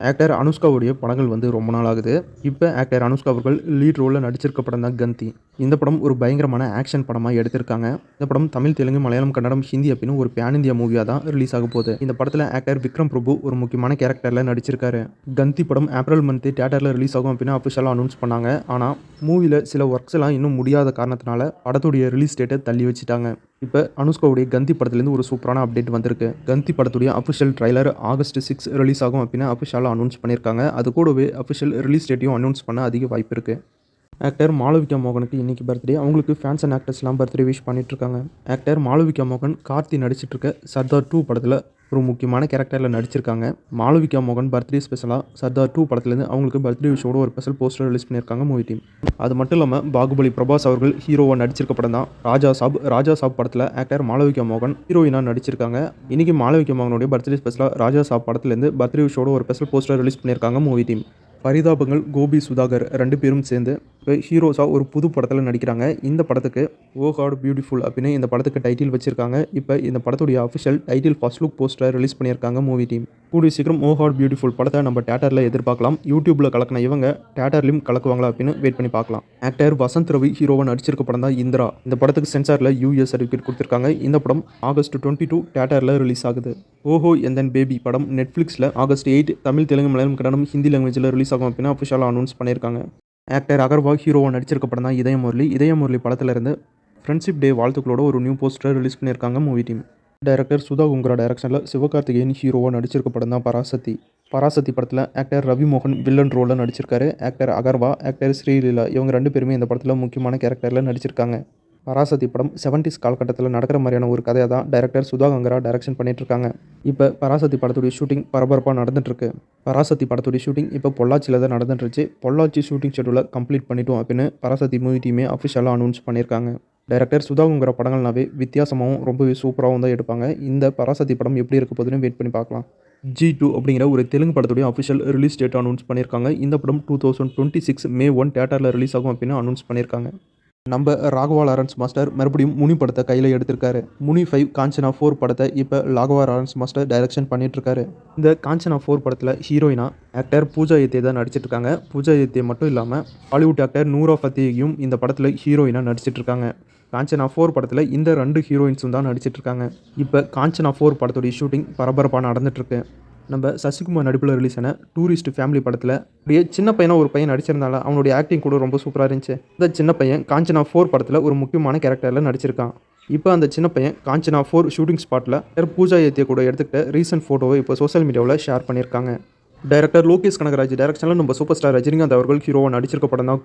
Actor அனுஷ்காவுடைய படங்கள் வந்து ரொம்ப நாள் ஆகுது. இப்ப ஆக்டர் அனுஷ்கா அவர்கள் லீட் ரோல்ல நடிச்சிருக்க படம் தான் கந்தி. இந்த படம் ஒரு பயங்கரமான ஆக்ஷன் படமா எடுத்திருக்காங்க. இந்த படம் தமிழ், தெலுங்கு, மலையாளம், கன்னடம், ஹிந்தி அப்படின்னு ஒரு பேன் இந்தியா மூவியா தான் ரிலீஸ் ஆக போகுது. இந்த படத்துல ஆக்டர் விக்ரம் பிரபு ஒரு முக்கியமான கேரக்டர்ல நடிச்சிருக்காரு. கந்தி படம் ஏப்ரல் மந்த் தியேட்டர்ல ரிலீஸ் ஆகும் அப்படின்னு அஃபிஷியலா அனௌன்ஸ் பண்ணாங்க. ஆனா மூவில சில ஒர்க்ஸ் எல்லாம் இன்னும் முடியாத காரணத்தினால படத்துடைய ரிலீஸ் டேட்டை தள்ளி வச்சுட்டாங்க. இப்ப அனுஷ்காவுடைய கந்தி படத்துலேருந்து ஒரு சூப்பரான அப்டேட் வந்திருக்கு. கந்தி படத்துடைய அஃபிஷியல் ட்ரைலர் ஆகஸ்ட் 6 ரிலீஸ் ஆகும் அப்படின்னு அஃபிஷியலா அனௌன்ஸ் பண்ணியிருக்காங்க. அது கூடவே அஃபிஷியல் ரிலீஸ் டேட்டையும் அனௌன்ஸ் பண்ண அதிக வாய்ப்பு இருக்கு. ஆக்டர் மாளவிகா மோகனுக்கு இன்னைக்கு பர்த்டே. அவங்களுக்கு ஃபேன்ஸ் அண்ட் ஆக்டர்ஸ்லாம் பர்த்டே விஷ் பண்ணிட்டு இருக்காங்க. ஆக்டர் மாளவிகா மோகன் கார்த்தி நடிச்சிட்டு இருக்க சர்தார் 2 படத்தில் ஒரு முக்கியமான கேரக்டரில் நடிச்சிருக்காங்க. மாளவிகா மோகன் பர்த்டே ஸ்பெஷலாக சர்தார் 2 படத்துலேருந்து அவங்களுக்கு பர்த்டே விஷோட ஒரு ஸ்பெஷல் போஸ்டர் ரிலீஸ் பண்ணியிருக்காங்க மூவி டீம். அது மட்டும் இல்லாமல் பாகுபலி பிரபாஸ் அவர்கள் ஹீரோவாக நடிச்சிருக்க படம் தான் ராஜா சாப் படத்தில் ஆக்டர் மாளவிகா மோகன் ஹீரோயினாக நடிச்சிருக்காங்க. இன்னைக்கு மாளவிகா மோகனுடைய பர்த்டே ஸ்பெஷலாக ராஜா சாப் படத்துலேருந்து பர்த்டே விஷோட ஒரு ஸ்பெஷல் போஸ்டர் ரிலீஸ் பண்ணியிருக்காங்க மூவி டீம். பரிதாபங்கள் கோபி சுதாகர் 2 பேரும் சேர்ந்து இப்போ ஹீரோஸாக ஒரு புது படத்தில் நடிக்கிறாங்க. இந்த படத்துக்கு ஓ காட் பியூட்டிஃபுல் அப்படின்னு இந்த படத்துக்கு டைட்டில் வச்சிருக்காங்க. இப்போ இந்த படத்துடைய official title first look poster release பண்ணியிருக்காங்க மூவி டீம். கூடிய சீக்கிரம் ஓ காட் பியூட்டிஃபுல் படத்தை நம்ம தியேட்டரில் எதிர்பார்க்கலாம். யூடியூப்ல கலக்கின இவங்க தியேட்டர்லையும் கலக்குவாங்களா அப்படின்னு வெயிட் பண்ணி பார்க்கலாம். ஆக்டர் வசந்த் ரவி ஹீரோவாக நடிச்சிருக்க படம் தான் இந்திரா. இந்த படத்துக்கு சென்சாரில் யூஎஸ் சர்டிஃபிகேட் கொடுத்துருக்காங்க. இந்த படம் ஆகஸ்ட் 22 தியேட்டரில் ரிலீஸ் ஆகுது. ஓஹோ எந்தன் பேபி படம் நெட்ஃப்ளிக்ஸில் ஆகஸ்ட் 8 தமிழ், தெலுங்கு, மலையாளம், கன்னடம், ஹிந்தி லாங்குவேஜில் ரிலீஸ் ஆகும் அப்படின்னு அஃபிஷியலாக அனௌன்ஸ் பண்ணியிருக்காங்க. ஆக்டர் அகர்வா ஹீரோவாக நடிச்சிருக்க படம் தான் இதயமுரளி படத்திலிருந்து ஃப்ரெண்ட்ஷிப் டே வாழ்த்துக்களோட ஒரு நியூ போஸ்டர் ரிலீஸ் பண்ணியிருக்காங்க movie team. Director Sudha Kongara டைரக்ஷனில் சிவகார்த்திகேயன் ஹீரோவாக நடிச்சிருக்க படம் தான் பராசக்தி படத்தில் ஆக்டர் ரவி மோகன் வில்லன் ரோலில் நடிச்சிருக்காரு. ஆக்டர் அகர்வா, ஆக்டர் ஸ்ரீலீலா இவங்க 2 பேருமே இந்த படத்தில் முக்கியமான கேரக்டரில் நடிச்சிருக்காங்க. பராசக்தி படம் 70s காலகட்டத்தில் நடக்கிற மாதிரியான ஒரு கதையை தான் டைரக்டர் சுதா கங்கரா டைரக்ஷன் பண்ணிட்டு இருக்காங்க. இப்போ பராசக்தி படத்துடைய ஷூட்டிங் பரபரப்பாக நடந்துட்டு இருக்கு. பராசக்தி படத்துடைய ஷூட்டிங் இப்போ பொள்ளாச்சியில் தான் நடந்துட்டுருச்சு. பொள்ளாச்சி ஷூட்டிங் ஷெட்யூலை கம்ப்ளீட் பண்ணிட்டோம் அப்படின்னு பராசக்தி மூவி டீமே அஃபிஷியலாக அனௌன்ஸ் பண்ணியிருக்காங்க. டைரக்டர் சுதா கங்கரா படங்கள்னாவே வித்தியாசமாகவும் ரொம்பவே சூப்பராகவும் தான் எடுப்பாங்க. இந்த பராசக்தி படம் எப்படி இருக்க போதுன்னு வெயிட் பண்ணி பார்க்கலாம். G2 அப்படிங்கிற ஒரு தெலுங்கு படத்துடைய அஃபிஷியல் ரிலீஸ் டேட் அனௌன்ஸ் பண்ணியிருக்காங்க. இந்த படம் 2026 May 1 தியேட்டரில் ரிலீஸ் ஆகும் அப்படின்னு அனௌன்ஸ் பண்ணியிருக்காங்க. நம்ம ராகவா லாரன்ஸ் மாஸ்டர் மறுபடியும் முனி படத்தை கையில் எடுத்திருக்காரு. முனி 5 காஞ்சனா 4 படத்தை இப்போ ராகவா லாரன்ஸ் மாஸ்டர் டைரக்ஷன் பண்ணிட்டு இருக்காரு. இந்த காஞ்சனா 4 படத்தில் ஹீரோயினா ஆக்டர் பூஜா ஹெக்டே தான் நடிச்சிட்டு இருக்காங்க. பூஜா ஹெக்டே மட்டும் இல்லாமல் ஹாலிவுட் ஆக்டர் நூரா ஃபத்தேகியும் இந்த படத்தில் ஹீரோயினா நடிச்சிட்டு இருக்காங்க. காஞ்சனா 4 படத்தில் இந்த 2 ஹீரோயின்ஸும் தான் நடிச்சிட்டு இருக்காங்க. இப்போ காஞ்சனா 4 படத்துடைய ஷூட்டிங் பரபரப்பாக நடந்துட்டு இருக்கு. நம்ம சசிகுமார் நடிப்பில் ரிலீஸ் ஆன டூரிஸ்ட் ஃபேமிலி படத்தில் அப்படியே சின்ன பையனாக ஒரு பையன் நடிச்சிருந்தால அவனுடைய ஆக்டிங் கூட ரொம்ப சூப்பராக இருந்துச்சு. இந்த சின்ன பையன் காஞ்சனா 4 படத்தில் ஒரு முக்கியமான கேரக்டரில் நடிச்சிருக்கான். இப்போ அந்த சின்ன பையன் காஞ்சனா 4 ஷூட்டிங் ஸ்பாட்டில் பூஜா ஹெக்டே கூட எடுத்துக்கிட்ட ரீசன்ட் ஃபோட்டோவை இப்போ சோஷியல் மீடியாவில் ஷேர் பண்ணியிருக்காங்க. டைரக்டர் லோகேஷ் கனகராஜ் டைரக்ஷனில் நம்ம சூப்பர் ஸ்டார் ரஜினிகாந்த் அவர்கள் ஹீரோவாக நடிச்சிருக்க படம் தான்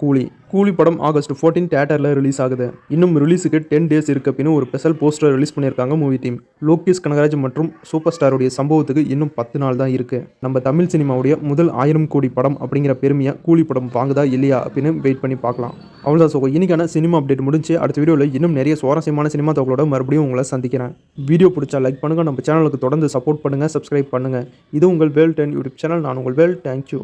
கூலி படம் ஆகஸ்ட் 14 தியேட்டரில் ரிலீஸ் ஆகுது. இன்னும் ரிலீஸுக்கு 10 days இருக்கு அப்படின்னு ஒரு ஸ்பெஷல் போஸ்டர் ரிலீஸ் பண்ணியிருக்காங்க மூவி டீம். லோகேஷ் கனகராஜ் மற்றும் சூப்பர் ஸ்டாருடைய சம்பவத்துக்கு இன்னும் 10 நாள் தான் இருக்கு. நம்ம தமிழ் சினிமாவுடைய முதல் 1000 கோடி படம் அப்படிங்கிற பெருமையை கூலி படம் வாங்குதா இல்லையா அப்படின்னு வெயிட் பண்ணி பார்க்கலாம். அவ்வளோதான். ஸோ இன்னைக்கான சினிமா அப்டேட் முடிஞ்சு அடுத்த வீடியோவில் இன்னும் நிறைய சுவாரஸ்யமான சினிமா தகவலோட மறுபடியும் உங்களை சந்திக்கிறேன். வீடியோ பிடிச்சா லைக் பண்ணுங்கள், நம்ம சேனலுக்கு தொடர்ந்து சப்போர்ட் பண்ணுங்கள், சப்ஸ்கிரைப் பண்ணுங்கள். இது உங்கள் வேல் 10 யூடியூப் சேனல். நான் உங்கள் வேல். தேங்க்யூ.